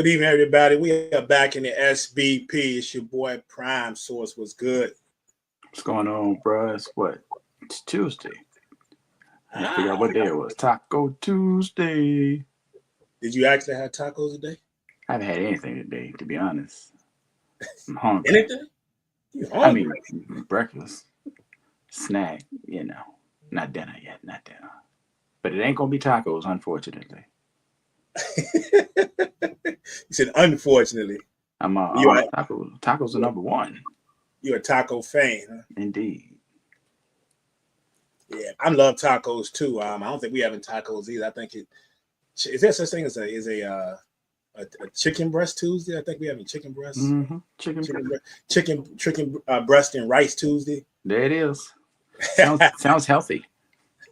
Good evening, everybody. We are back in the SBP. It's your boy Prime Source. Was good. What's going on, bro? It's what? It's Tuesday. I figure out Ah, what day it was. Taco Tuesday. did you actually have tacos today? I haven't had anything today, to be honest. I'm hungry. Anything? You I mean, hungry? breakfast, snack, not dinner yet, not dinner. But it ain't gonna be tacos, unfortunately. You said unfortunately. I'm You are tacos are number one, you're a taco fan, huh? indeed. Yeah, I love tacos too. I don't think we having tacos either. I think it is there such thing as a chicken breast Tuesday. I think we having chicken breast, Chicken. chicken breast and rice Tuesday. There it is. Sounds healthy.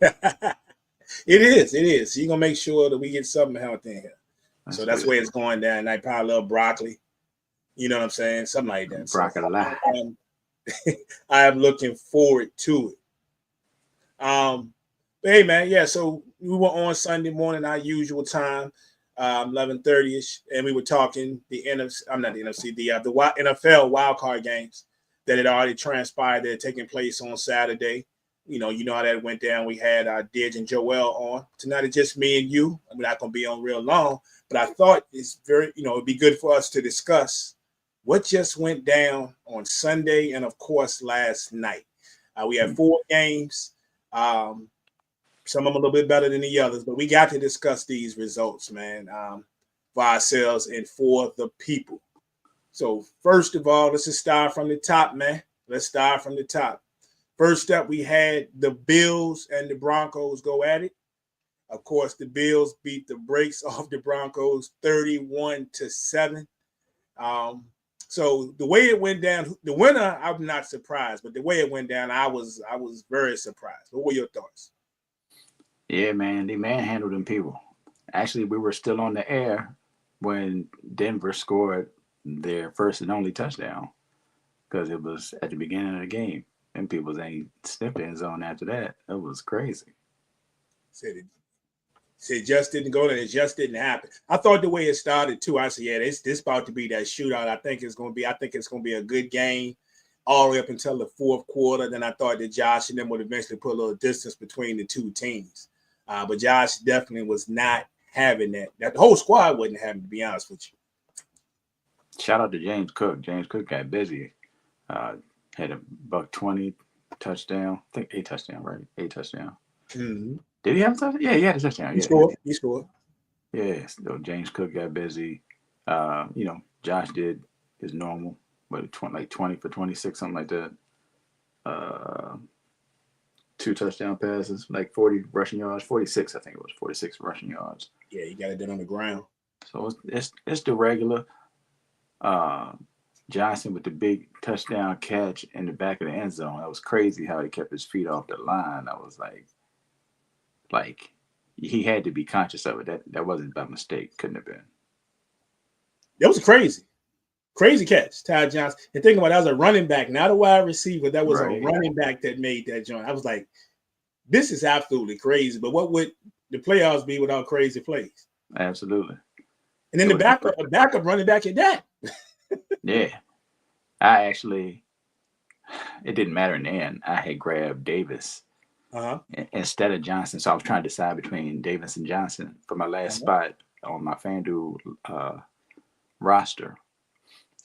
It is. It is. So you're gonna make sure that we get something healthy in here. So that's good. where it's going down. And I probably love broccoli. You know what I'm saying? Something like that. Broccoli. So, I am looking forward to it. But hey man, yeah. So we were on Sunday morning, our usual time, 11:30ish, and we were talking the NFC. I'm not the NFC, the NFL wildcard games that had already transpired that had taken place on Saturday. You know how that went down. We had Didge and Joel on. Tonight it's just me and you. We're not going to be on real long, but I thought it's very, it'd be good for us to discuss what just went down on Sunday and, of course, last night. We had 4 games. Some of them a little bit better than the others, but we got to discuss these results, man, for ourselves and for the people. So first of all, let's just start from the top, man. Let's start from the top. First up, we had the Bills and the Broncos go at it. Of course, the Bills beat the brakes off the Broncos 31-7. So the way it went down, the winner, I'm not surprised, but the way it went down, I was very surprised. What were your thoughts? Yeah, man, they manhandled them people. Actually, we were still on the air when Denver scored their first and only touchdown because it was at the beginning of the game. And people ain't stepped in zone after that. It was crazy. Said it just didn't go there. It just didn't happen. I thought the way it started too. I said, yeah, this about to be that shootout. I think it's going to be a good game all the way up until the fourth quarter. Then I thought that Josh and them would eventually put a little distance between the two teams. But Josh definitely was not having that. That the whole squad wasn't having, to be honest with you. Shout out to James Cook. James Cook got busy. Had a $120 touchdown. I think 8 touchdown, right? 8 touchdown. Mm-hmm. Did he have a touchdown? Yeah, he had a touchdown. He scored. Yeah, so James Cook got busy. Josh did his normal, but 20 for 26, something like that. 2 touchdown passes, like 40 rushing yards, 46, I think it was 46 rushing yards. Yeah, he got it done on the ground. So it's the regular. Johnson with the big touchdown catch in the back of the end zone. That was crazy how he kept his feet off the line. I was like he had to be conscious of it. That wasn't by mistake. Couldn't have been. That was crazy catch, Ty Johnson. And think about it, that was a running back, not a wide receiver. That was a running back that made that joint. I was like, this is absolutely crazy. But what would the playoffs be without crazy plays? Absolutely. And then the backup running back at that. Yeah. It didn't matter in the end. I had grabbed Davis instead of Johnson. So I was trying to decide between Davis and Johnson for my last spot on my FanDuel roster.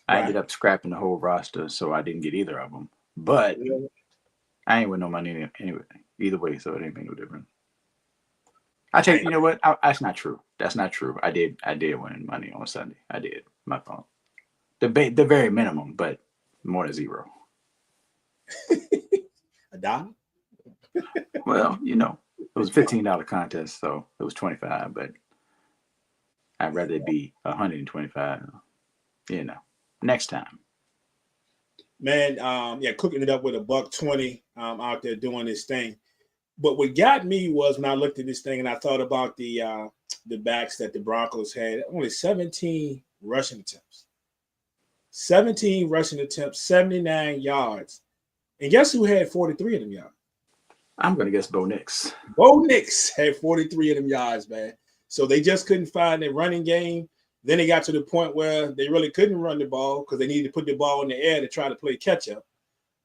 I ended up scrapping the whole roster, so I didn't get either of them. But I ain't with no money anyway. Either way, so it ain't make no difference. You know what? That's not true. That's not true. I did win money on Sunday. I did. My fault. The very minimum, but more than zero. $1? Well, it was a $15 contest, so it was $25. But I'd rather it be $125. Next time. Man, cooking it up with $120 out there doing this thing. But what got me was when I looked at this thing and I thought about the backs that the Broncos had. Only 17 rushing attempts. 17 rushing attempts, 79 yards. And guess who had 43 of them yards? I'm going to guess Bo Nix. Bo Nix had 43 of them yards, man. So they just couldn't find a running game. Then it got to the point where they really couldn't run the ball because they needed to put the ball in the air to try to play catch up.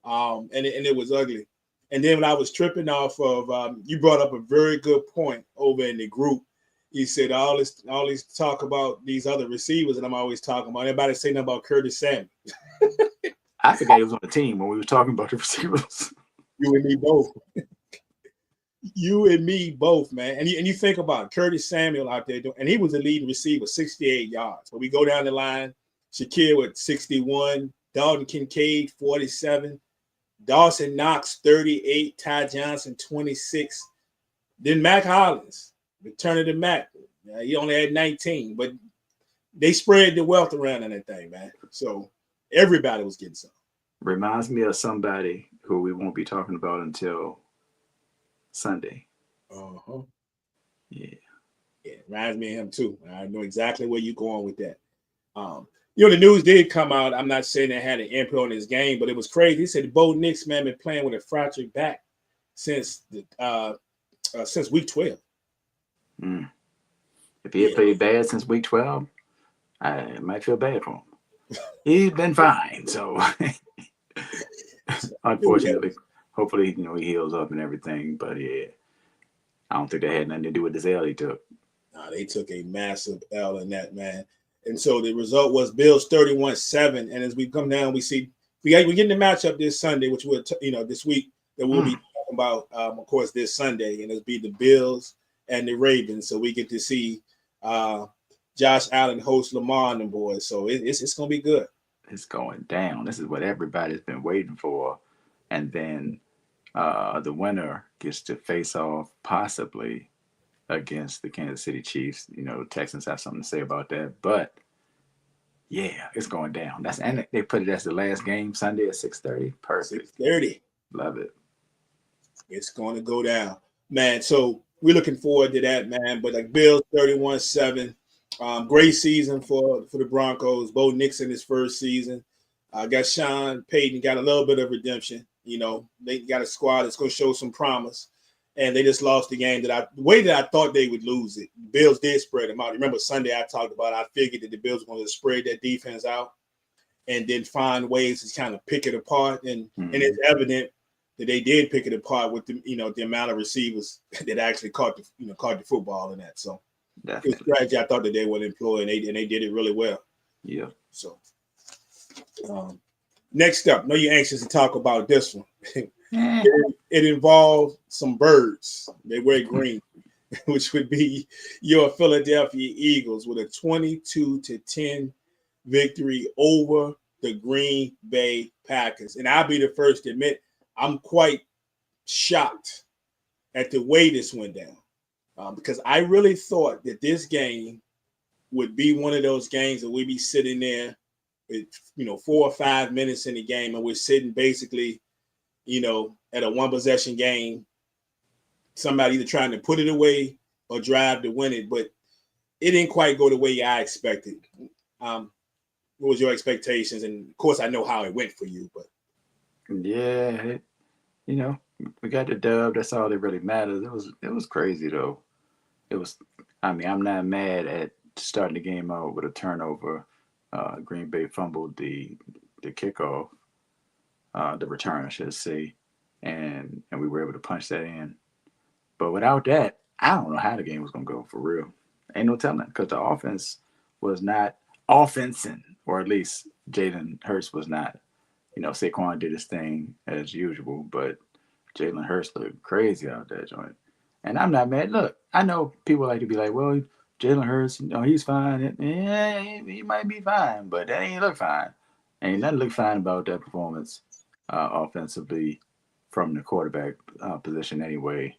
And it was ugly. And then when I was tripping off of, you brought up a very good point over in the group. You said all this talk about these other receivers, and I'm always talking about. Everybody say nothing about Curtis Samuel. I forgot he was on the team when we were talking about the receivers. You and me both. You and me both, man. And you think about Curtis Samuel out there, and he was the leading receiver, 68 yards. But we go down the line, Shakir with 61, Dalton Kincaid, 47, Dawson Knox, 38, Ty Johnson, 26. Then Mac Hollins, returning to Mac. He only had 19, but they spread the wealth around in that thing, man. So everybody was getting some. Reminds me of somebody who we won't be talking about until Sunday. Uh-huh. Yeah. Yeah, reminds me of him too. I know exactly where you're going with that. The news did come out. I'm not saying it had an impact on his game, but it was crazy. He said Bo Nix, man, been playing with a fractured back since week 12. If he had played bad since week 12, I might feel bad for him. He's been fine, so unfortunately, hopefully, he heals up and everything. But yeah, I don't think that had nothing to do with this L he took. Nah, they took a massive L in that, man. And so the result was Bills 31-7. And as we come down, we see we're getting the matchup this Sunday, which we'll this week that we'll be talking about, of course, this Sunday, and it'll be the Bills and the Ravens. So we get to see Josh Allen host Lamar and the boys. So it's gonna be good. It's going down. This is what everybody's been waiting for, and then the winner gets to face off possibly against the Kansas City Chiefs. The Texans have something to say about that, but yeah, it's going down. And they put it as the last game Sunday at 6:30. Perfect. 6:30. Love it. It's going to go down, man. So we're looking forward to that, man. But like Bills 31-7, great season for the Broncos. Bo Nix in his first season. Got Sean Payton, got a little bit of redemption. They got a squad that's going to show some promise. And they just lost the game the way that I thought they would lose it. Bills did spread them out. Remember Sunday I talked about, I figured that the Bills were going to spread that defense out and then find ways to kind of pick it apart. And it's evident that they did pick it apart with the amount of receivers that actually caught the football in that. So the strategy I thought that they would employ, and they did it really well. Yeah. So next up, I know you're anxious to talk about this one. It involved some birds. They wear green, which would be your Philadelphia Eagles with a 22-10 victory over the Green Bay Packers. And I'll be the first to admit I'm quite shocked at the way this went down, because I really thought that this game would be one of those games that we'd be sitting there with 4 or 5 minutes in the game, and we're sitting basically at a one possession game, somebody either trying to put it away or drive to win it, but it didn't quite go the way I expected. What was your expectations? And of course I know how it went for you, but yeah, we got the dub. That's all that really matters. It was crazy though. I'm not mad at starting the game out with a turnover. Green Bay fumbled the kickoff. The return, I should say, and we were able to punch that in. But without that, I don't know how the game was going to go for real. Ain't no telling, because the offense was not offensing, or at least Jalen Hurts was not. Saquon did his thing as usual, but Jalen Hurts looked crazy out there, joint. And I'm not mad. Look, I know people like to be like, well, Jalen Hurts, he's fine. Yeah, he might be fine, but that ain't look fine. Ain't nothing look fine about that performance. Offensively from the quarterback position anyway.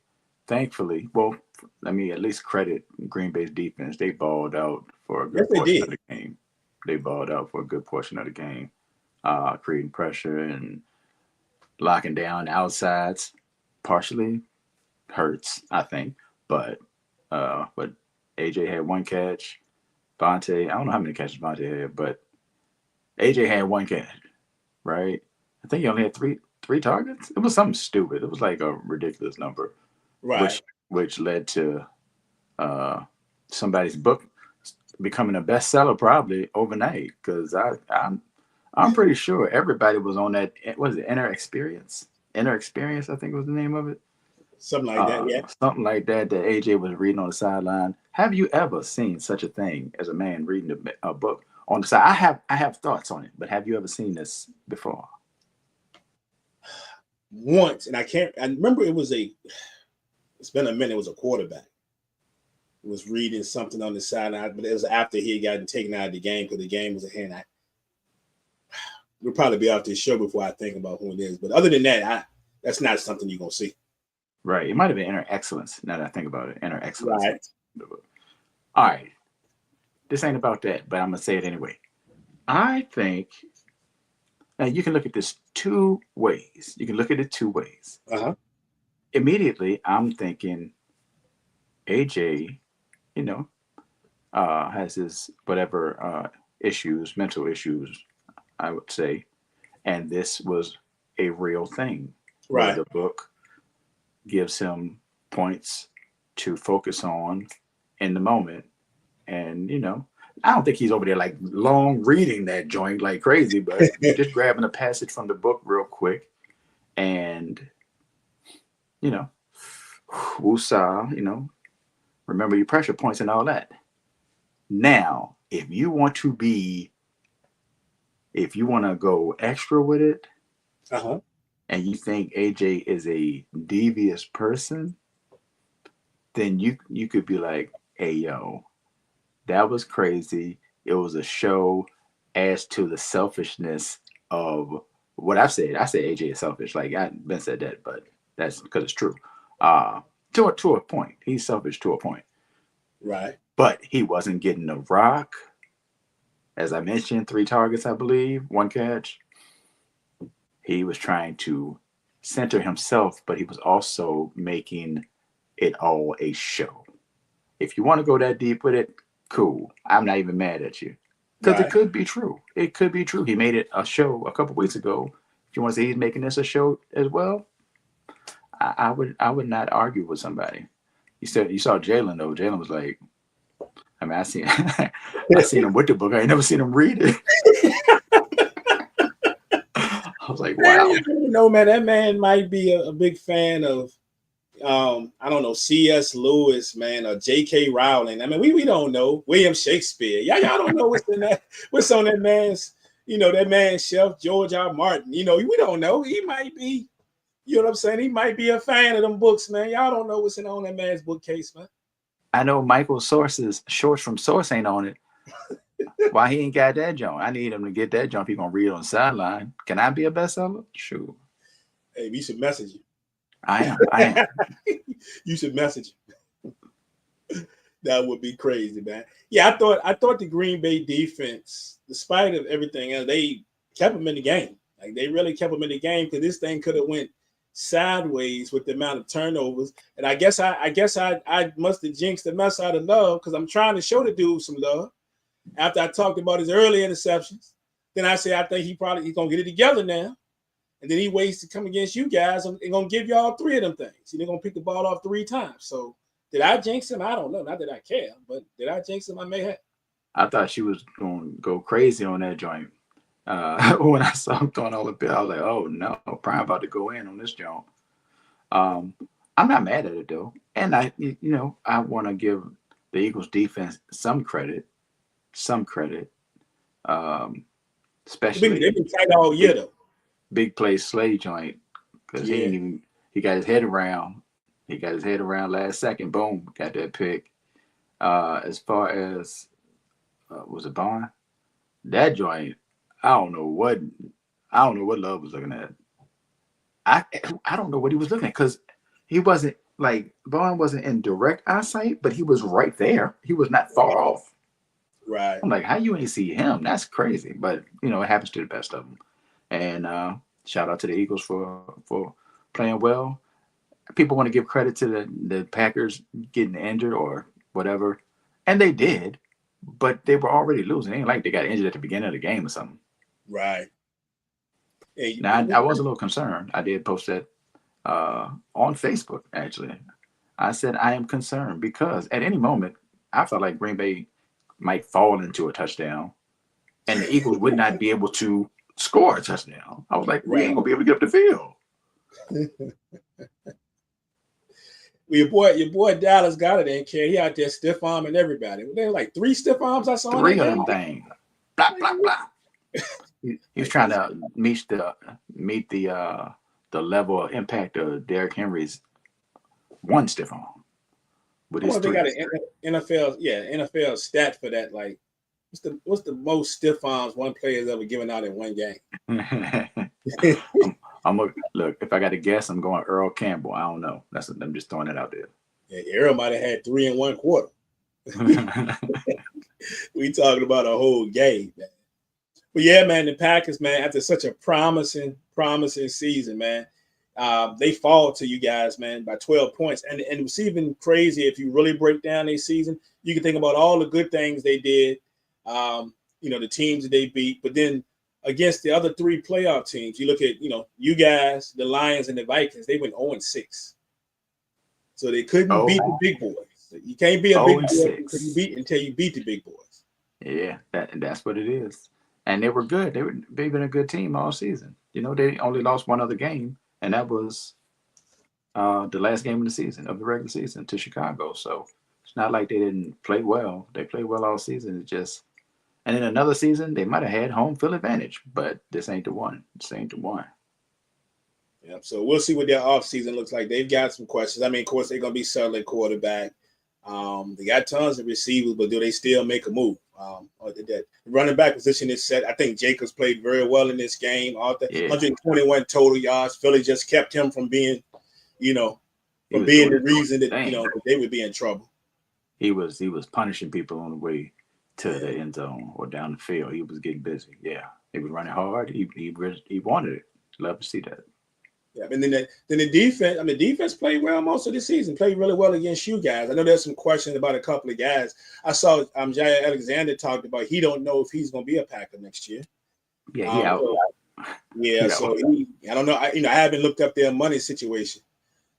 Thankfully, well, let me at least credit Green Bay's defense. They balled out for a good portion of the game. They balled out for a good portion of the game, creating pressure and locking down outsides. Partially Hurts, I think, but AJ had one catch. Vontae, I don't know how many catches Vontae had, but AJ had one catch, right? I think he only had three targets. It was something stupid. It was like a ridiculous number, right? Which led to somebody's book becoming a bestseller probably overnight, because I'm pretty sure everybody was on that. What is it? Inner Experience. Inner Experience, I think was the name of it. Something like that, yeah. Something like that AJ was reading on the sideline. Have you ever seen such a thing as a man reading a book on the side? I have thoughts on it, but have you ever seen this before? Once, and I remember it's been a minute, it was a quarterback. He was reading something on the sideline, but it was after he had gotten taken out of the game because the game was ahead. We'll probably be off this show before I think about who it is. But other than that, that's not something you're going to see. Right. It might have been Inner Excellence, now that I think about it. Inner Excellence. Right. All right. This ain't about that, but I'm going to say it anyway. I think, now you can look at this two ways. You can look at it two ways. Uh-huh. Immediately, I'm thinking AJ, has his whatever issues, mental issues, I would say. And this was a real thing. Right. The book gives him points to focus on in the moment. And, I don't think he's over there like long reading that joint like crazy, but just grabbing a passage from the book real quick and, woosah, remember your pressure points and all that. Now, if you want to go extra with it, uh-huh, and you think AJ is a devious person, then you could be like, hey, yo, that was crazy. It was a show as to the selfishness of what I've said. I say AJ is selfish. Like, I haven't been said that, but that's because it's true. To a point. He's selfish to a point. Right. But he wasn't getting the rock. As I mentioned, 3 targets, I believe, 1 catch. He was trying to center himself, but he was also making it all a show. If you want to go that deep with it, cool. I'm not even mad at you. Because It could be true. It could be true. He made it a show a couple weeks ago. If you want to say he's making this a show as well, I would not argue with somebody. You saw Jalen though. Jalen was like, I mean, I seen him with the book. I ain't never seen him read it. I was like, wow. Man, that man might be a big fan of, I don't know, C.S. Lewis, man, or J.K. Rowling. I mean, we don't know. William Shakespeare. Y'all don't know what's on that man's, that man's shelf. George R. Martin. We don't know. He might be, what I'm saying? He might be a fan of them books, man. Y'all don't know what's on that man's bookcase, man. I know Michael Source's Shorts from Source ain't on it. Why he ain't got that jump? I need him to get that jump. He gonna read it on the sideline. Can I be a bestseller? Sure. Hey, we should message you. I am. You should message him. That would be crazy, man. Yeah, I thought the Green Bay defense, despite of everything else, they kept them in the game. Like, they really kept them in the game, because this thing could have went sideways with the amount of turnovers. And I guess I must have jinxed the mess out of Love, because I'm trying to show the dude some love. After I talked about his early interceptions, then I say I think he's gonna get it together now. And then he waits to come against you guys. I'm gonna give y'all 3 of them things. They're gonna pick the ball off 3 times. So did I jinx him? I don't know. Not that I care, but did I jinx him? I may have. I thought she was going to go crazy on that joint. When I saw him throwing all the bit, I was like, oh no, Prime about to go in on this joint. I'm not mad at it though. And I want to give the Eagles defense some credit. Especially they've been tight all year though. Big play Slay joint, because he got his head around. He got his head around last second. Boom, got that pick. As far as was it Bond? That joint, I don't know what Love was looking at. I don't know what he was looking at, because he wasn't like, Bond wasn't in direct eyesight, but he was right there. He was not far off. Right. I'm like, how you ain't see him? That's crazy. But it happens to the best of them. And shout out to the Eagles for playing well. People want to give credit to the Packers getting injured or whatever, and they did, but they were already losing. It ain't like they got injured at the beginning of the game or something. Right. Hey, now, I was a little concerned. I did post that on Facebook, actually. I said I am concerned because at any moment, I felt like Green Bay might fall into a touchdown, and the Eagles would not be able to score a touchdown. I was like, we ain't gonna be able to get up the field. Well, your boy Dallas got it in care. He out there stiff arming everybody. They were like 3 stiff arms I saw. 3 of them things. Blah blah blah. He was trying to meet the level of impact of Derrick Henry's 1 stiff arm. But they got an NFL stat for that. Like, what's the most stiff arms one player has ever given out in one game? I'm gonna look. If I got to guess, I'm going Earl Campbell. I don't know. I'm just throwing it out there. Yeah, Earl might have had 3 1/4. We talking about a whole game, man. But yeah, man, the Packers, man, after such a promising season, man, they fall to you guys, man, by 12 points. And it's even crazy if you really break down their season. You can think about all the good things they did, the teams that they beat, but then against the other 3 playoff teams, you look at, you guys, the Lions and the Vikings, they went 0-6. So they couldn't beat the big boys. You can't be a big boy until you beat the big boys. Yeah, that's what it is. And they were good. They've been a good team all season. They only lost 1 other game, and that was the last game of the season, of the regular season, to Chicago. So it's not like they didn't play well. They played well all season. And in another season, they might have had home field advantage, but this ain't the one. This ain't the one. Yeah, so we'll see what their offseason looks like. They've got some questions. I mean, of course, they're going to be settling quarterback. They got tons of receivers, but do they still make a move? That running back position is set. I think Jacobs played very well in this game. 121 total yards. Philly just kept him from being, the reason that they would be in trouble. He was punishing people on the way to the end zone or down the field. He was getting busy. Yeah, he was running hard. He wanted it. Love to see that. Yeah, and then the defense. I mean, defense played well most of the season. Played really well against you guys. I know there's some questions about a couple of guys. I saw Jair Alexander talked about he don't know if he's going to be a Packer next year. Yeah, So I don't know. I haven't looked up their money situation,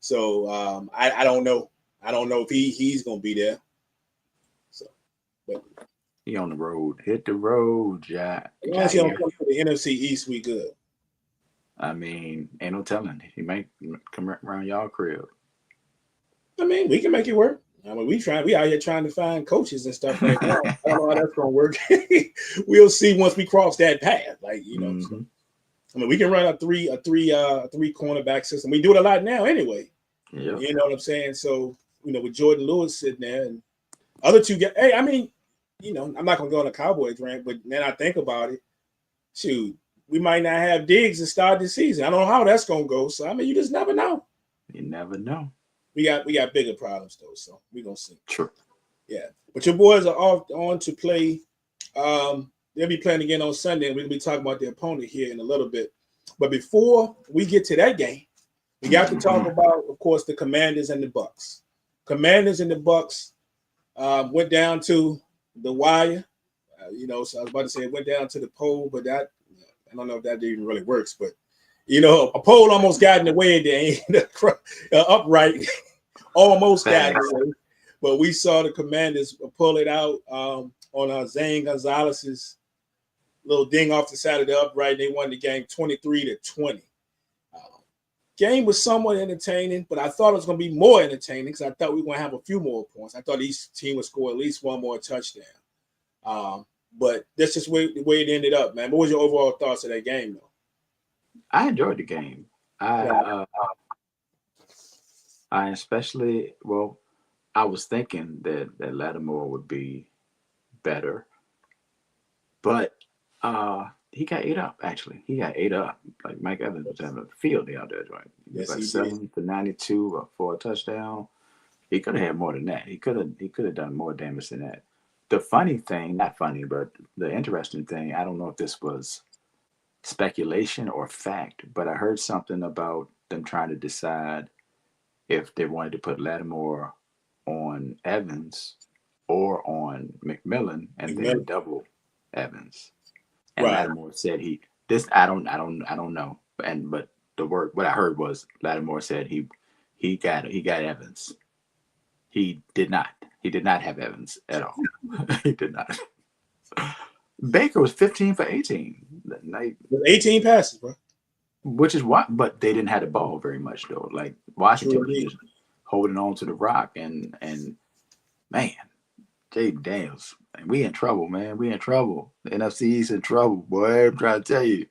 so I don't know. I don't know if he's going to be there. So, but he on the road. Hit the road, Jack. As long as he don't come to the NFC East, we good. I mean, ain't no telling. He might come around y'all crib. I mean, we can make it work. I mean, we out here trying to find coaches and stuff like that. I don't know how that's gonna work. We'll see once we cross that path. Like, Mm-hmm. So, I mean, we can run a three cornerback system. We do it a lot now anyway. Yeah. You know what I'm saying? So, with Jordan Lewis sitting there and other 2 guys. Hey, I mean, I'm not gonna go on a Cowboys rant, but then I think about it. Shoot. We might not have Diggs to start the season. I don't know how that's gonna go. So I mean, you just never know. You never know. We got bigger problems though, so we're gonna see. True. Yeah, but your boys are on to play. They'll be playing again on Sunday, and we'll be talking about the opponent here in a little bit. But before we get to that game, we got to talk about, of course, the Commanders and the Bucks. Commanders and the Bucks went down to the wire. So I was about to say it went down to the pole, but that. I don't know if that even really works, but a pole almost got in the way. The upright almost got in the way, but we saw the Commanders pull it out on Zane Gonzalez's little ding off the side of the upright. They won the game 23-20. Game was somewhat entertaining, but I thought it was going to be more entertaining because I thought we were going to have a few more points. I thought each team would score at least 1 more touchdown. But that's just the way it ended up, man. What was your overall thoughts of that game, though? I enjoyed the game. I especially, I was thinking that Lattimore would be better, but he got ate up. Actually, he got ate up. Like Mike Evans was having a field day out there, right? He was like 7 for 92 for a touchdown. He could have had more than that. He could have done more damage than that. The funny thing, not funny, but the interesting thing, I don't know if this was speculation or fact, but I heard something about them trying to decide if they wanted to put Lattimore on Evans or on McMillan and then double Evans. And Lattimore said I don't know. But what I heard was Lattimore said he got Evans. He did not. He did not have Evans at all. He did not. Baker was 15 for 18 that night. 18 passes, bro. Which is why, but they didn't have the ball very much though. Like Washington was just holding on to the rock, and man, Jaden Daniels, man, we in trouble, man. We in trouble. The NFC East in trouble, boy. I'm trying to tell you.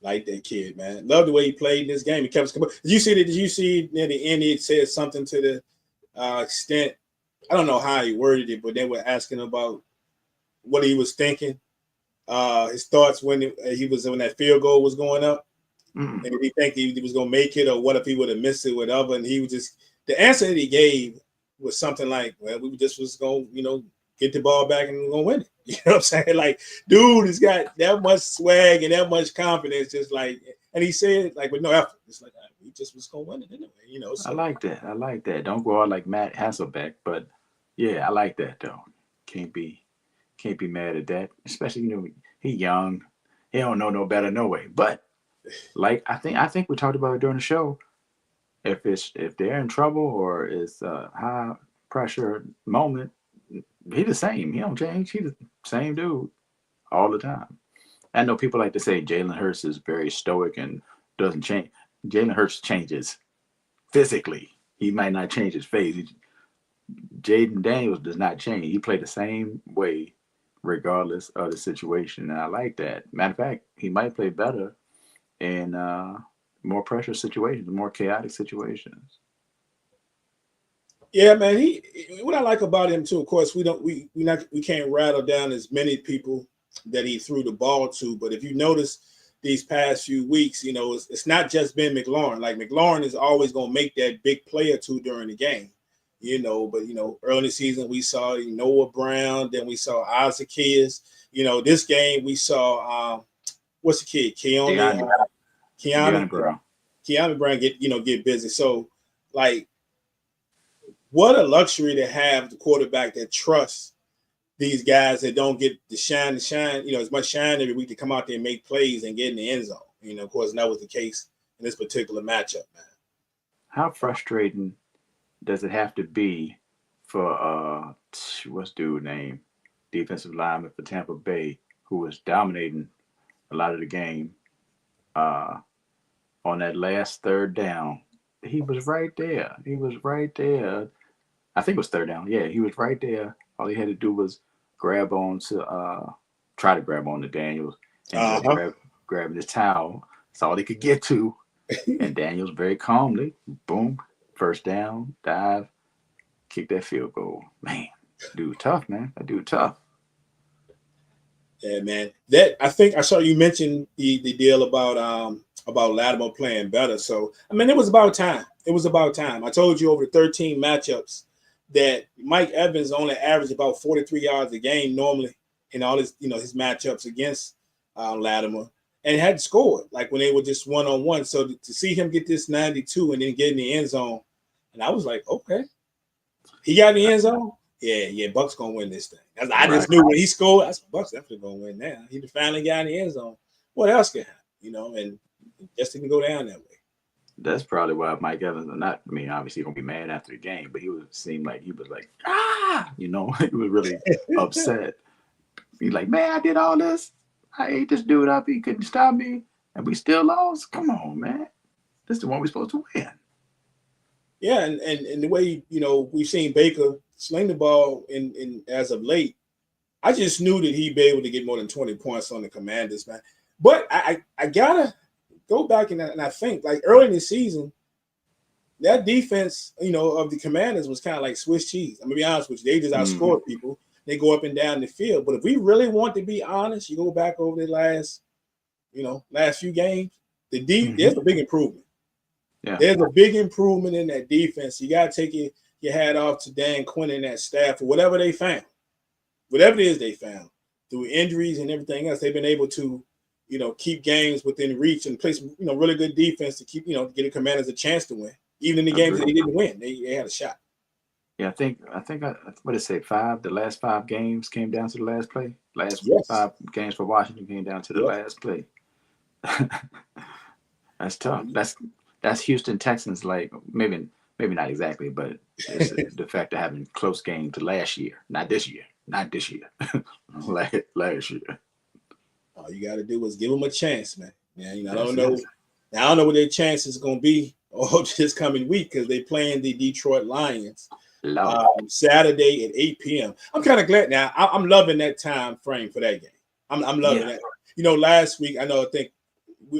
Like that kid, man. Love the way he played in this game. He kept us. Did you see that? Did you see near the end? He said something to the extent. I don't know how he worded it, but they were asking about what he was thinking. His thoughts when that field goal was going up, and did he think he was going to make it, or what if he would have missed it, whatever. And he was just, the answer that he gave was something like, "Well, we just was going, get the ball back and we're going to win it." You know what I'm saying? Like, dude has got that much swag and that much confidence, just like, and he said like with no effort, it's like we just was going to win it anyway. So. I like that. Don't go out like Matt Hasselbeck, but yeah, I like that though. Can't be mad at that, especially he young, he don't know no better no way. But like I think we talked about it during the show. If they're in trouble or it's a high pressure moment, he the same. He don't change. He the same dude all the time. I know people like to say Jalen Hurts is very stoic and doesn't change. Jalen Hurts changes physically. He might not change his face. Jaden Daniels does not change. He played the same way regardless of the situation. And I like that. Matter of fact, he might play better in more pressure situations, more chaotic situations. Yeah, man. What I like about him too, of course, we can't rattle down as many people that he threw the ball to. But if you notice these past few weeks, it's not just been McLaurin. Like McLaurin is always going to make that big play or two during the game. But early in the season we saw Noah Brown, then we saw Isaac Hayes. This game we saw what's the kid? Keanu Brown get busy. So like, what a luxury to have the quarterback that trusts these guys that don't get the shine, as much shine every week to come out there and make plays and get in the end zone. Of course, that was the case in this particular matchup, man. How frustrating does it have to be for what's dude name, defensive lineman for Tampa Bay, who was dominating a lot of the game, on that last third down? He was right there. I think it was third down. Yeah, he was right there. All he had to do was try to grab on to Daniels and just grabbing his towel. That's all he could get to. And Daniels very calmly, boom, first down, dive, kick that field goal. Man, dude tough, man. That dude tough. Yeah, man. That I think I saw you mention the deal about Latimer playing better. So it was about time. I told you over the 13 matchups that Mike Evans only averaged about 43 yards a game normally in all his his matchups against Latimer, and had scored like when they were just one-on-one. So to see him get this 92 and then get in the end zone, and I was like, okay, he got in the end zone. Yeah, Bucks gonna win this thing. I just knew when he scored, I said, Bucks definitely gonna win now. He finally got in the end zone. What else can happen? And just didn't go down that way. That's probably why Mike Evans, obviously gonna be mad after the game, but he was like, he was really upset. He's like, man, I did all this. I ate this dude up. He couldn't stop me, and we still lost. Come on, man. This is the one we're supposed to win. Yeah, and the way we've seen Baker sling the ball in as of late, I just knew that he'd be able to get more than 20 points on the Commanders, man. But I gotta go back and I think like early in the season, that defense, of the Commanders was kind of like Swiss cheese. I'm gonna be honest with you. They just outscored people. They go up and down the field. But if we really want to be honest, you go back over the last few games, there's a big improvement. Yeah. There's a big improvement in that defense. You got to take your hat off to Dan Quinn and that staff for whatever they found. Whatever it is they found. Through injuries and everything else, they've been able to, keep games within reach and play some, really good defense to keep, get the Commanders a chance to win. Even in the games that they didn't win, they had a shot. Yeah, I think what did it say? The last 5 games came down to the last play. Last 5 games for Washington came down to the last play. That's tough. That's Houston Texans, like maybe maybe not exactly, but it's the fact of having close game to last year, not this year, last year. All you got to do is give them a chance, man. Yeah, you know, I don't know what their chances are going to be this coming week because they're playing the Detroit Lions Saturday at 8 p.m. I'm kind of glad now. I'm loving that time frame for that game. I'm loving that. You know, last week, I think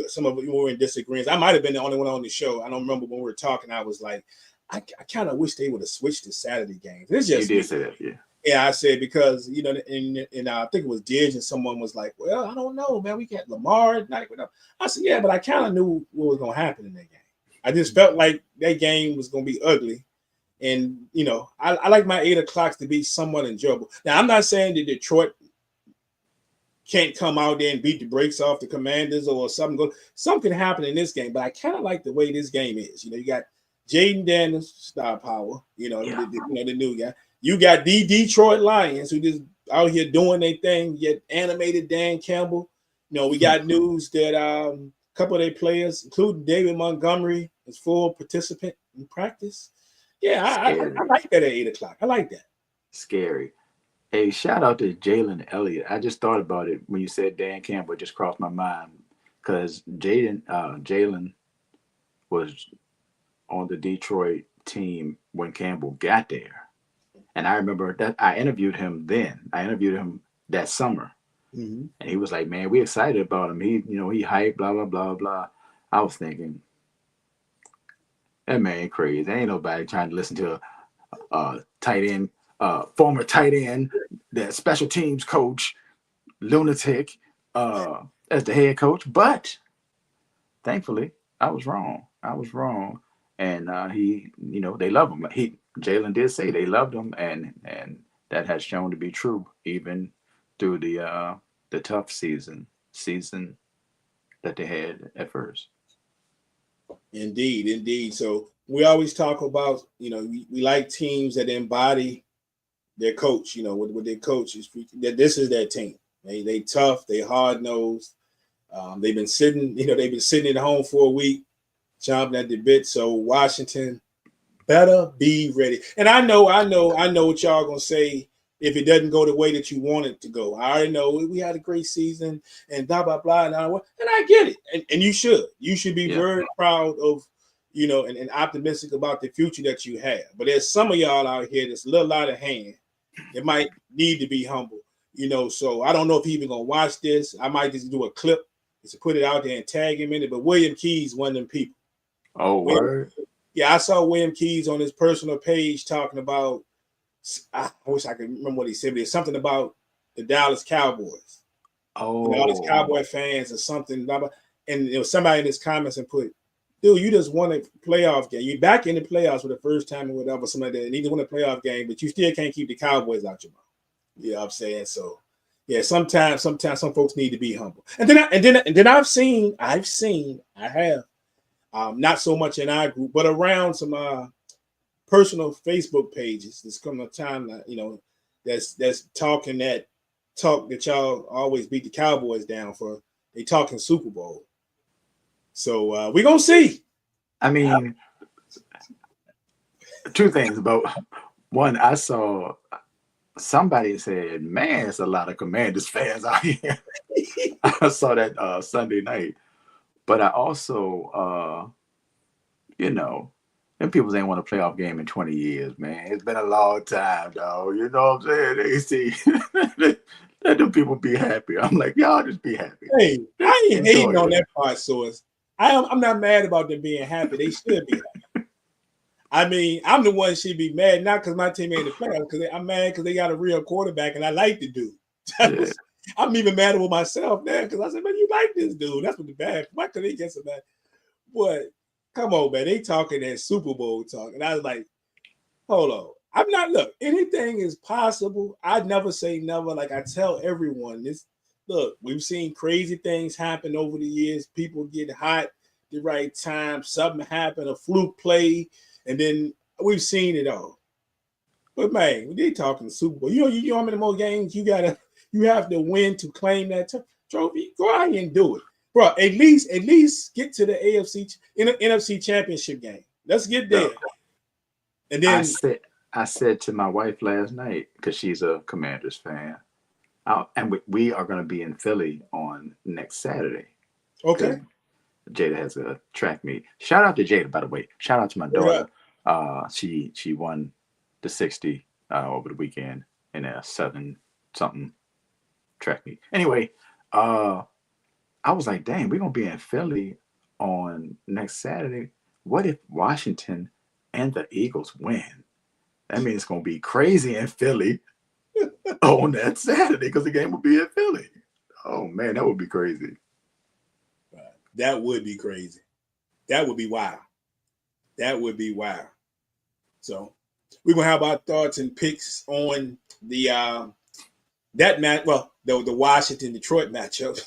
some of you were in disagreement. I might have been the only one on the show. I don't remember when we were talking. I was like, I kind of wish they would have switched to Saturday games. It's just you did say that, yeah. Yeah, I said because you know, and I think it was Didge and someone was like, "Well, I don't know, man. We got Lamar at night." I said, "Yeah, but I kind of knew what was going to happen in that game. I just felt like that game was going to be ugly, and you know, I like my 8 o'clocks to be somewhat enjoyable. Now, I'm not saying that Detroit can't come out there and beat the brakes off the Commanders or something. Something can happen in this game, but I kind of like the way this game is. You know, you got Jaden Daniels, star power. You know, the new guy. You got the Detroit Lions who just out here doing their thing. Yet animated Dan Campbell. You know, we got news that a couple of their players, including David Montgomery, is full participant in practice. Yeah, I like that at 8 o'clock. I like that. Scary. Hey, shout out to Jalen Elliott. I just thought about it when you said Dan Campbell. It just crossed my mind because Jalen was on the Detroit team when Campbell got there. And I remember that I interviewed him then. I interviewed him that summer. Mm-hmm. And he was like, man, we excited about him. He hyped, blah, blah, blah, blah. I was thinking, that man crazy. There ain't nobody trying to listen to a tight end, former tight end, the special teams coach, lunatic, as the head coach. But thankfully, I was wrong. And they love him. Jalen did say they loved him, and that has shown to be true even through the tough season that they had at first. Indeed. So we always talk about, we like teams that embody their coach. With their coaches, that this is their team. They tough, they hard nosed. They've been sitting at home for a week, chomping at the bit. So Washington better be ready. And I know what y'all gonna say if it doesn't go the way that you want it to go. I already know we had a great season and blah blah blah. And I get it. And you should be very proud of, and optimistic about the future that you have. But there's some of y'all out here that's a little out of hand. It might need to be humble. So I don't know if he's even gonna watch this. I might just do a clip to put it out there and tag him in it. But William Keys, one of them people. Oh, word. Yeah, I saw William Keys on his personal page talking about, I wish I could remember what he said, but it's something about the Dallas Cowboys. Oh. All these Cowboy fans or something. Blah, blah. And somebody in his comments and put, dude, you just won a playoff game. You're back in the playoffs for the first time or whatever, something like that. And you just won a playoff game, but you still can't keep the Cowboys out your mouth. You know what I'm saying? So, yeah, sometimes some folks need to be humble. And then I have. Not so much in our group, but around some personal Facebook pages. There's coming a time that that's talking that talk that y'all always beat the Cowboys down for. They talking Super Bowl. So we're gonna see. I mean, two things about one. I saw somebody said, "Man, it's a lot of Commanders fans out here." I saw that Sunday night. But I also, them people ain't won a playoff game in 20 years, man. It's been a long time, dog. You know what I'm saying? They see, let them people be happy. I'm like, y'all just be happy. Hey, I ain't hating on that part, Source. I'm not mad about them being happy. They should be happy. I mean, I'm the one should be mad, not because my team ain't in the playoffs, because I'm mad because they got a real quarterback and I like the dude. Yeah. I'm even mad with myself now because I said, man, you like this dude. That's what the bad. Why could they get so bad? But come on, man. They talking that Super Bowl talk. And I was like, hold on. I'm not, look, anything is possible. I never say never. Like I tell everyone this, look, we've seen crazy things happen over the years. People get hot at the right time. Something happen, a fluke play. And then we've seen it all. But man, when they talking Super Bowl, you know how many more games you have to win to claim that trophy. Go out here and do it, bro. At least get to the NFC Championship game. Let's get there. And then I said to my wife last night, because she's a Commanders fan, and we are going to be in Philly on next Saturday. Okay. Jada has a track meet. Shout out to Jada, by the way. Shout out to my daughter. She won the 60 over the weekend in a 7-something track meet. Anyway, I was like, dang, we're going to be in Philly on next Saturday. What if Washington and the Eagles win? That means it's going to be crazy in Philly on that Saturday because the game will be in Philly. Oh, man, that would be crazy. That would be crazy. That would be wild. That would be wild. So we're going to have our thoughts and picks on the that match. Well, the Washington-Detroit matchup.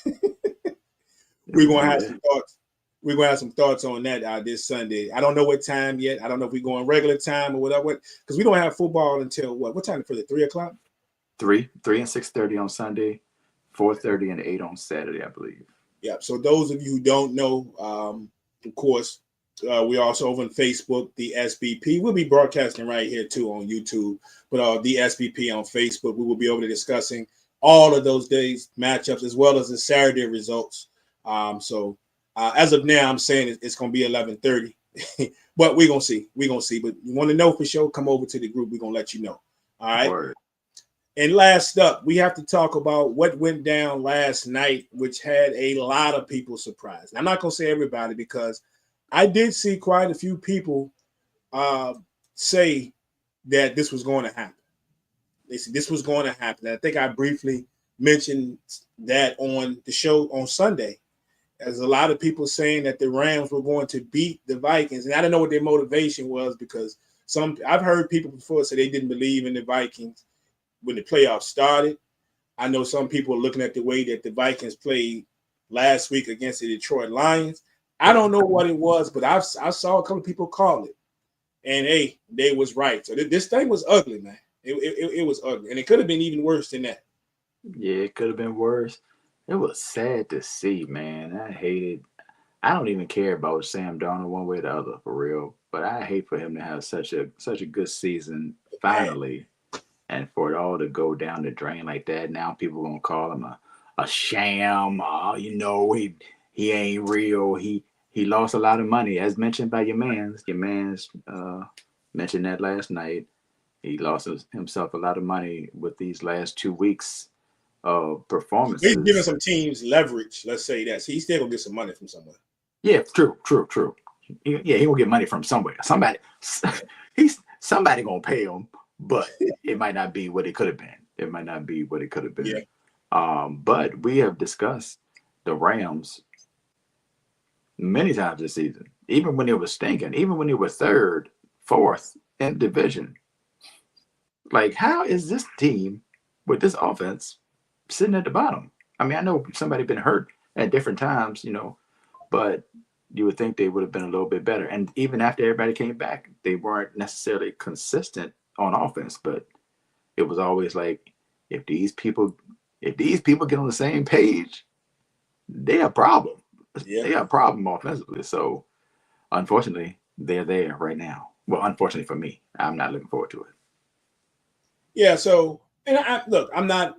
We're going to have some thoughts. We're going to have some thoughts on that this Sunday. I don't know what time yet. I don't know if we're going regular time or whatever, because we don't have football until what time for the 3 o'clock? 3 and 6:30 on Sunday, 4:30 and 8 on Saturday, I believe. Yeah. So those of you who don't know, of course, we're also over on Facebook, the SBP. We'll be broadcasting right here too on YouTube, but the SBP on Facebook. We will be over there discussing all of those days matchups as well as the Saturday results. So as of now, I'm saying it's going to be 11:30, but we're going to see. We're going to see. But you want to know for sure, come over to the group. We're going to let you know. All right. Word. And last up, we have to talk about what went down last night, which had a lot of people surprised. I'm not going to say everybody because I did see quite a few people say that this was going to happen. They said this was going to happen. And I think I briefly mentioned that on the show on Sunday. There's a lot of people saying that the Rams were going to beat the Vikings. And I don't know what their motivation was because I've heard people before say they didn't believe in the Vikings when the playoffs started. I know some people are looking at the way that the Vikings played last week against the Detroit Lions. I don't know what it was, but I saw a couple of people call it. And, hey, they was right. So this thing was ugly, man. It was ugly. And it could have been even worse than that. Yeah, it could have been worse. It was sad to see, man. I don't even care about Sam Darnold one way or the other, for real. But I hate for him to have such a good season finally. And for it all to go down the drain like that, now people are gonna call him a sham. He ain't real. He lost a lot of money, as mentioned by your man's. Your man's mentioned that last night. He lost himself a lot of money with these last 2 weeks of performances. He's giving some teams leverage. Let's say that. So he's still gonna get some money from somewhere. Yeah, true. He will get money from somewhere. Somebody gonna pay him. But it might not be what it could have been. Yeah. But we have discussed the Rams many times this season, even when it was stinking, even when it was 3rd, 4th in division. Like, how is this team with this offense sitting at the bottom? I mean, I know somebody been hurt at different times, but you would think they would have been a little bit better. And even after everybody came back, they weren't necessarily consistent on offense, but it was always like, if these people get on the same page, they have a problem. Yeah. They have a problem offensively. So unfortunately, they're there right now. Well, unfortunately for me, I'm not looking forward to it. Yeah. So, and I'm not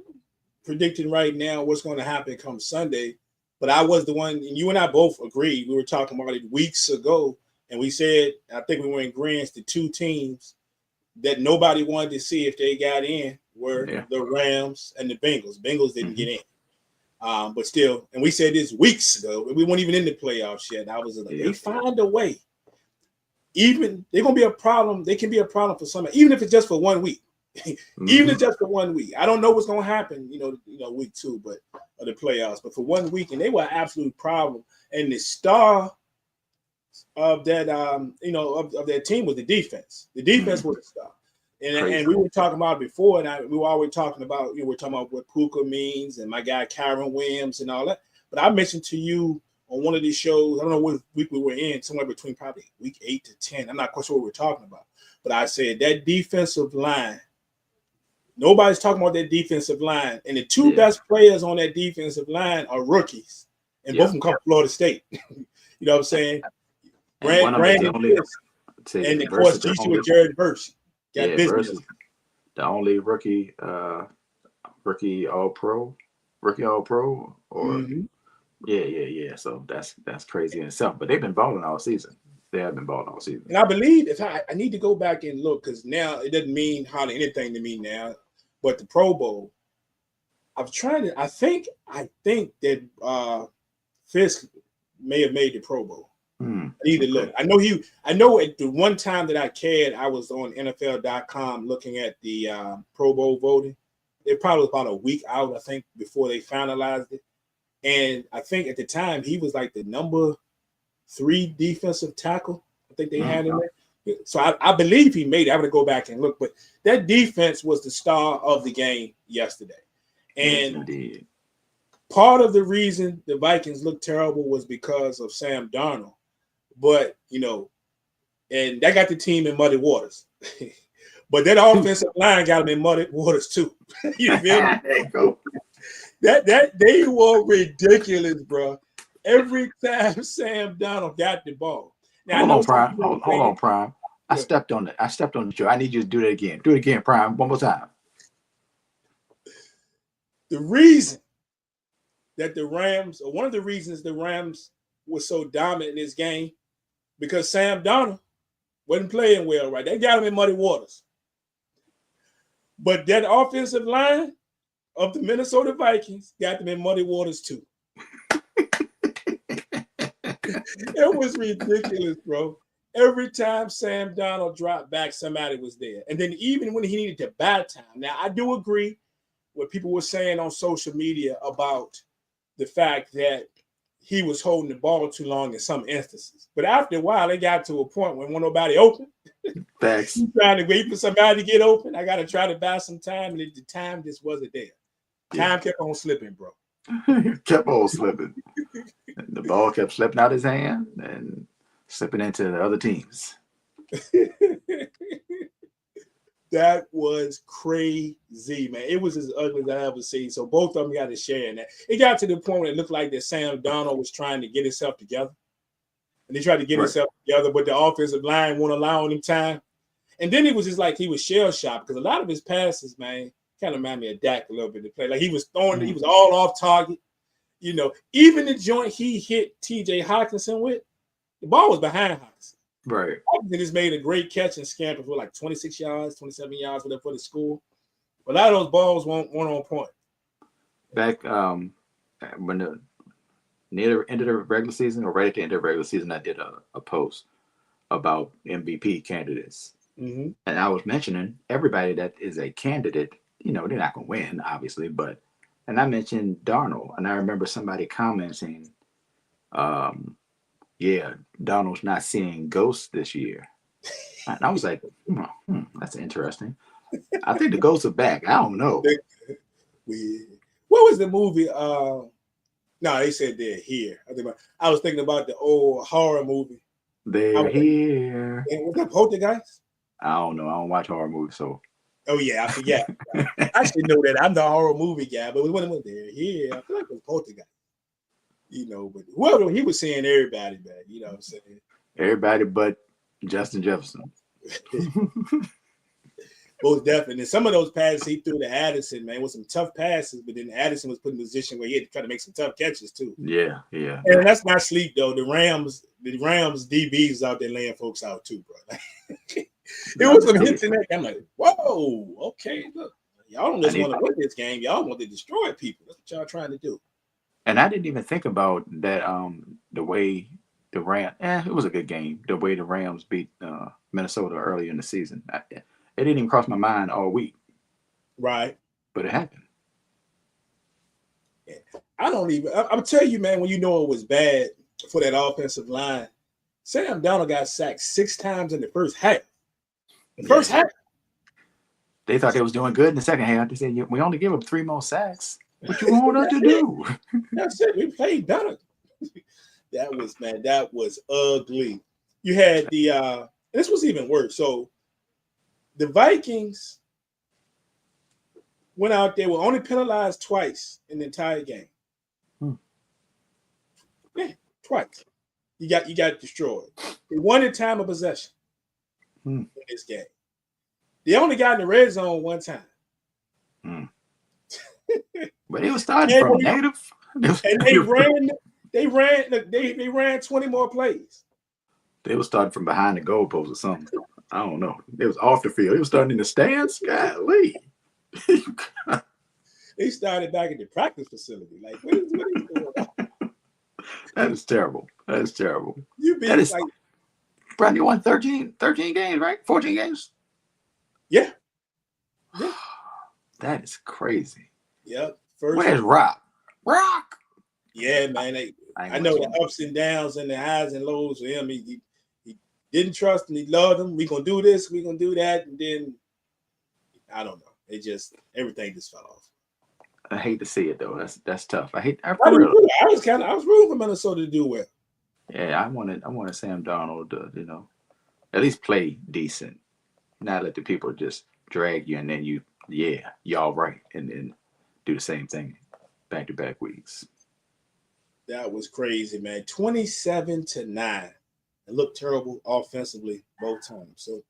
predicting right now what's going to happen come Sunday, but I was the one, and you and I both agreed. We were talking about it weeks ago, and we said, I think we were in agreement, the 2 teams that nobody wanted to see if they got in were the Rams and the Bengals. Bengals didn't get in. But still, and we said this weeks ago, we weren't even in the playoffs yet. I was like, they find a way. Even they're going to be a problem. They can be a problem for somebody, even if it's just for 1 week. Even if it's just for 1 week. I don't know what's going to happen, week 2, but of the playoffs. But for 1 week, and they were an absolute problem. And the star of that, of that team was the defense. The defense was the star. And we were talking about it before, and we were always talking about, we're talking about what Puka means and my guy Kyron Williams and all that. But I mentioned to you on one of these shows, I don't know what week we were in, somewhere between probably week 8 to 10. I'm not quite sure what we're talking about. But I said that defensive line, nobody's talking about that defensive line. And the 2 best players on that defensive line are rookies. And both of them come from Florida State. You know what I'm saying? And of course, GC with Jared Verse got business. Versus the only rookie All Pro, or yeah. So that's crazy in itself. But they've been balling all season. They have been balling all season. And I believe I need to go back and look, because now it doesn't mean hardly anything to me now. But the Pro Bowl, I think that Fisk may have made the Pro Bowl. I need to look. I know at the one time that I cared, I was on NFL.com looking at the Pro Bowl voting. It probably was about a week out, I think, before they finalized it. And I think at the time he was like the number 3 defensive tackle. I think they had him there. So I believe he made it. I'm going to go back and look. But that defense was the star of the game yesterday. And part of the reason the Vikings looked terrible was because of Sam Darnold. But, and that got the team in muddy waters. But that offensive line got them in muddy waters too. You feel me? There you go. That they were ridiculous, bro. Every time Sam Darnold got the ball. Now, hold on, Prime. I stepped on the show. I need you to do that again. Do it again, Prime. One more time. The reason that one of the reasons the Rams were so dominant in this game, because Sam Darnold wasn't playing well, right? They got him in muddy waters. But that offensive line of the Minnesota Vikings got them in muddy waters too. It was ridiculous, bro. Every time Sam Darnold dropped back, somebody was there. And then even when he needed to buy time. Now, I do agree what people were saying on social media about the fact that he was holding the ball too long in some instances. But after a while, it got to a point when nobody open. Thanks. I'm trying to wait for somebody to get open. I got to try to buy some time, and the time just wasn't there. Time kept on slipping, bro. Kept on slipping. The ball kept slipping out his hand and slipping into the other teams. That was crazy, man. It was as ugly as I ever seen. So both of them got to share in that. It got to the point where it looked like that Sam Darnold was trying to get himself together. And he tried to get himself together, but the offensive line won't allow him time. And then it was just like he was shell-shocked, because a lot of his passes, man, kind of remind me of Dak a little bit to play. Like he was throwing, he was all off target. Even the joint he hit TJ Hockenson with, the ball was behind Hockenson. Right. Hockenson just made a great catch and scamper for like 26 yards, 27 yards, whatever, for the score. But a lot of those balls weren't on point. Back when the near the end of the regular season, or right at the end of the regular season, I did a post about MVP candidates. Mm-hmm. And I was mentioning everybody that is a candidate, they're not going to win, obviously, and I mentioned Darnold, and I remember somebody commenting, Darnold's not seeing ghosts this year. And I was like, that's interesting. I think the ghosts are back. I don't know. What was the movie? No, they said they're here. I was thinking about the old horror movie. They're here. Was that Poltergeist? I don't know. I don't watch horror movies, so. Oh yeah, I forget. I should know that. I'm the horror movie guy, but when they're here, I feel like it was Poltergeist. But whoever he was saying, everybody, man. You know what I'm saying? Everybody but Justin Jefferson. Most definitely. And some of those passes he threw to Addison, man, was some tough passes, but then Addison was put in a position where he had to try to make some tough catches too. Yeah. And that's not sleep though. The Rams DBs out there laying folks out too, bro. There was some hits in that. I'm like, whoa, okay, look, y'all don't just want to win this game. Y'all want to destroy people. That's what y'all trying to do. And I didn't even think about that. The way the Rams, it was a good game. The way the Rams beat Minnesota early in the season, it didn't even cross my mind all week. Right, but it happened. I'm telling you, man, when it was bad for that offensive line, Sam Darnold got sacked 6 times in the first half. First half. They thought they was doing good in the second half. They said, we only give them 3 more sacks. What you want us to do? That's it. We played better. That was ugly. You had this was even worse. So the Vikings went out there, were only penalized twice in the entire game. Yeah, twice. You got destroyed. They won in time of possession. in this game. They only got in the red zone one time. But it was starting from negative. And they ran 20 more plays. They were starting from behind the goalpost or something. I don't know. It was off the field. It was starting in the stands. Golly. They started back at the practice facility. Like, what is going on? That is terrible. That is terrible. That is like, Brad, you won 13 games, right? 14 games? Yeah. That is crazy. Yep. Where's Rock? Rock! Yeah, man. I know the ups and downs and the highs and lows for him. He didn't trust him. He loved him. We're going to do this. We're going to do that. And then, I don't know. Everything just fell off. I hate to see it, though. That's tough. I was rooting for Minnesota to do well. Yeah, I wanted Sam Darnold to, at least play decent. Not let the people just drag you and then y'all right, and then do the same thing back-to-back weeks. That was crazy, man. 27-9. It looked terrible offensively both times. So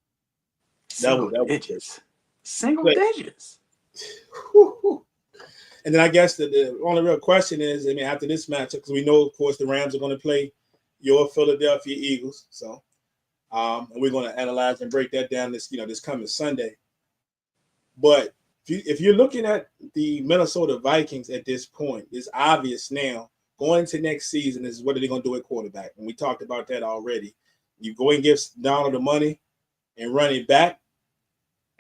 Single digits. And then I guess the only real question is, after this matchup, because we know, of course, the Rams are going to play your Philadelphia Eagles. So, and we're going to analyze and break that down this coming Sunday. But if you're looking at the Minnesota Vikings at this point, it's obvious now going into next season is what are they going to do at quarterback? And we talked about that already. You go and give Donald the money and run it back.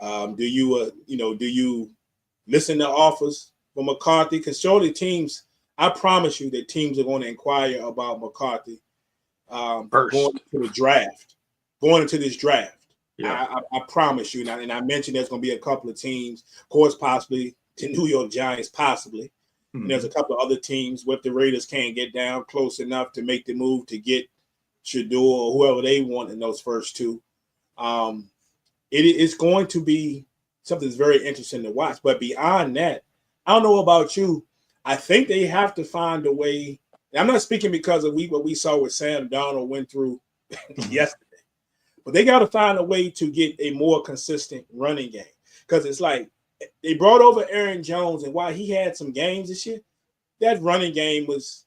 Do you listen to offers for McCarthy? Because surely teams, I promise you that teams are going to inquire about McCarthy going into this draft. Yeah. I promise you. And I mentioned there's going to be a couple of teams, of course, possibly the New York Giants, possibly. Mm-hmm. And there's a couple of other teams where the Raiders can't get down close enough to make the move to get Shedeur or whoever they want in those first two. It is going to be something that's very interesting to watch. But beyond that, I don't know about you. I think they have to find a way. I'm not speaking because of what we saw with Sam Darnold went through yesterday. But they got to find a way to get a more consistent running game. Because it's like they brought over Aaron Jones, and while he had some games this year, that running game was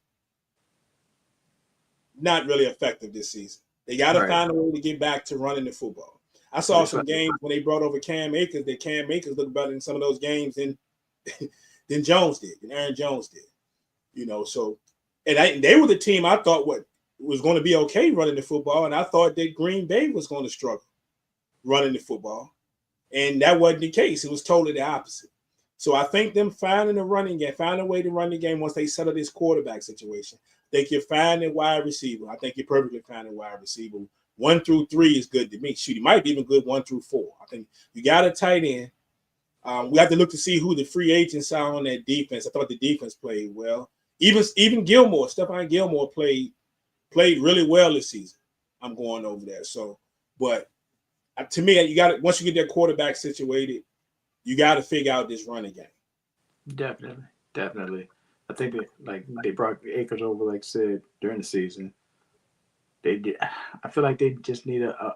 not really effective this season. They got to find a way to get back to running the football. I saw some games when they brought over Cam Akers that Cam Akers looked better in some of those games than Jones did, and Aaron Jones did. So and they were the team I thought was going to be okay running the football, and I thought that Green Bay was going to struggle running the football, and that wasn't the case. It was totally the opposite. So I think them finding a running game, find a way to run the game once they settle this quarterback situation. They can find a wide receiver. I think you're perfectly finding a wide receiver. 1 through 3 is good to me. Shoot, he might be even good 1 through 4. I think you got a tight end. We have to look to see who the free agents are on that defense. I thought the defense played well. Even Gilmore, Stephon Gilmore played really well this season. I'm going over there. So, but to me, you got to, once you get that quarterback situated, you got to figure out this running game. Definitely. I think they brought Akers over, like I said, during the season. They did. I feel like they just need a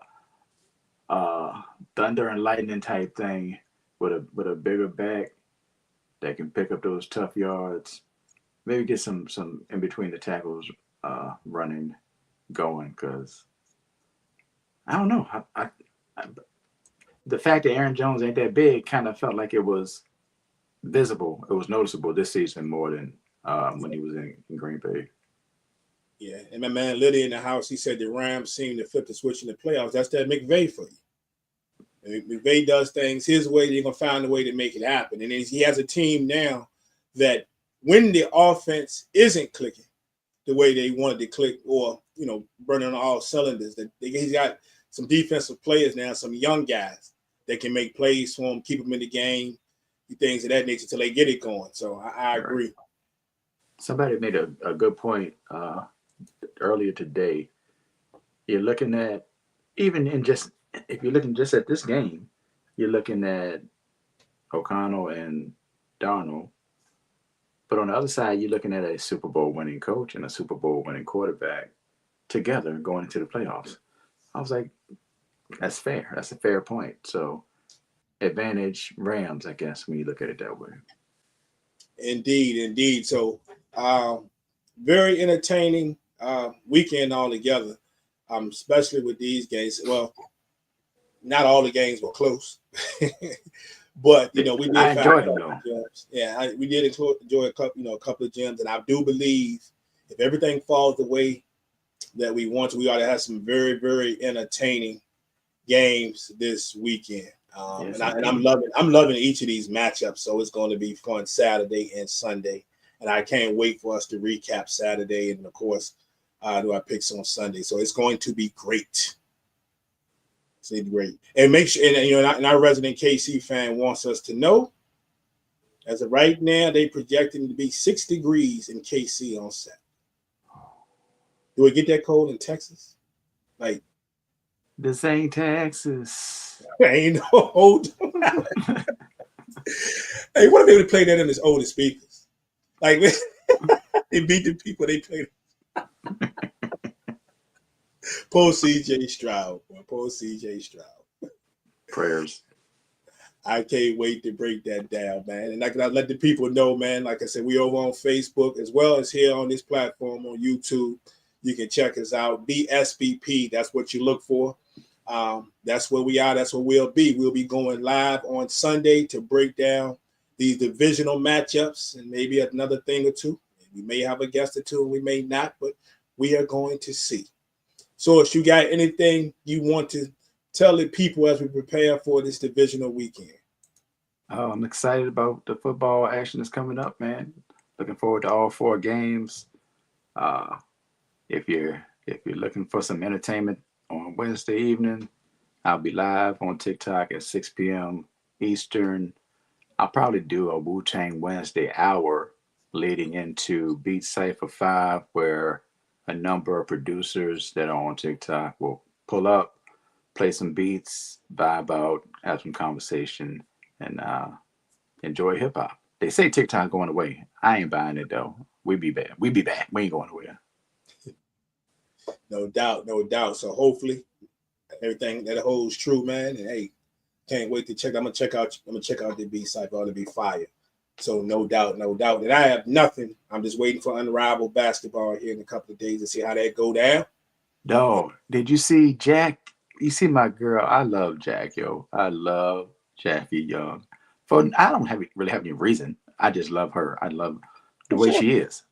thunder and lightning type thing with a bigger back that can pick up those tough yards. Maybe get some in between the tackles running going, because I don't know. I the fact that Aaron Jones ain't that big kind of felt like it was visible. It was noticeable this season more than when he was in Green Bay. Yeah, and my man Liddy in the house, he said the Rams seem to flip the switch in the playoffs. That's that McVay for you. And McVay does things his way, they're going to find a way to make it happen. And he has a team now that when the offense isn't clicking the way they wanted to click, or, burning on all cylinders, that he's got some defensive players now, some young guys that can make plays for him, keep them in the game, things of that nature until they get it going. So I agree. Somebody made a good point earlier today. You're looking at, if you're looking just at this game, you're looking at O'Connell and Darnold. But on the other side, you're looking at a Super Bowl winning coach and a Super Bowl winning quarterback together going into the playoffs. I was like, That's fair. That's a fair point. So advantage Rams, I guess, when you look at it that way. Indeed. So very entertaining weekend altogether, especially with these games. Well, not all the games were close, but we did. I enjoyed them though. Gems. Yeah, we did enjoy a couple of gems, and I do believe if everything falls the way that we want to, we ought to have some very, very entertaining games this weekend. Yes, and I'm loving each of these matchups. So it's going to be fun Saturday and Sunday, and I can't wait for us to recap Saturday and of course do our picks on Sunday. So it's going to be great. It's great, and make sure and our resident KC fan wants us to know. As of right now, they projecting to be 6 degrees in KC on Saturday. Do we get that cold in Texas? Like, this ain't Texas. Ain't no old. Hey, what if they would play that in his oldest speakers? Like, they beat the people they played. Poor CJ Stroud. Poor CJ Stroud. Prayers. I can't wait to break that down, man. And I can let the people know, man. Like I said, we over on Facebook as well as here on this platform on YouTube. You can check us out. BSBP. That's what you look for. That's where we are. That's where we'll be. We'll be going live on Sunday to break down these divisional matchups and maybe another thing or two. We may have a guest or two, and we may not, but we are going to see. So, if you got anything you want to tell the people as we prepare for this divisional weekend? Oh, I'm excited about the football action that's coming up, man. Looking forward to all 4 games. If you're looking for some entertainment on Wednesday evening, I'll be live on TikTok at 6 p.m. Eastern. I'll probably do a Wu-Tang Wednesday hour leading into Beat Cypher 5, where a number of producers that are on TikTok will pull up, play some beats, vibe out, have some conversation, and enjoy hip-hop. They say TikTok going away. I ain't buying it, though. We be back. We ain't going nowhere. No doubt. So hopefully everything that holds true, man. And hey, can't wait to check. I'm gonna check out the Beat Cypher. Ought to be fire. So no doubt. And I have nothing. I'm just waiting for Unrivaled Basketball here in a couple of days to see how that go down. No, did you see Jack? You see my girl? I love Jack, yo. I love Jackie Young. I don't really have any reason. I just love her. I love the way she is.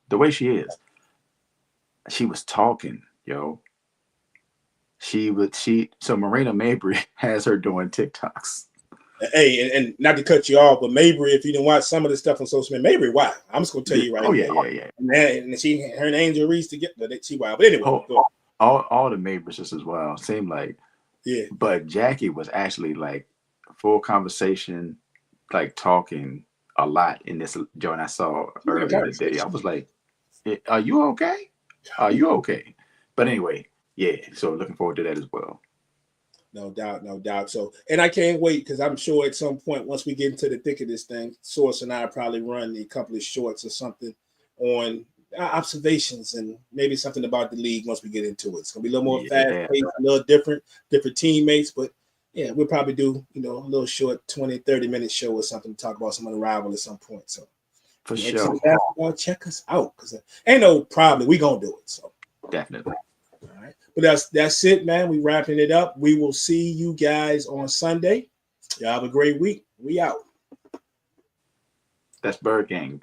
She was talking, yo. So Marina Mabry has her doing TikToks. Hey, and not to cut you off, but Mabry, if you didn't watch some of the stuff on social media, Mabry, wow. I'm just gonna tell you right now. Yeah. And her and Angel Reese to get that she wow. But anyway, all the Mabrys just as well. Seemed like, yeah. But Jackie was actually like full conversation, like talking a lot in this joint I saw earlier today. I was like, "Are you okay? Are you okay?" But anyway, yeah. So looking forward to that as well. No doubt. So, and I can't wait because I'm sure at some point, once we get into the thick of this thing, Source and I probably run a couple of shorts or something on observations and maybe something about the league once we get into it. It's gonna be a little more fast-paced, a little different teammates, but yeah, we'll probably do, a little short 20, 30-minute show or something to talk about some unrivaled at some point. So for sure, check us out because ain't no problem. We gonna do it. So definitely. All right. But that's it, man. We wrapping it up. We will see you guys on Sunday. Y'all have a great week. We out. That's Bird Gang.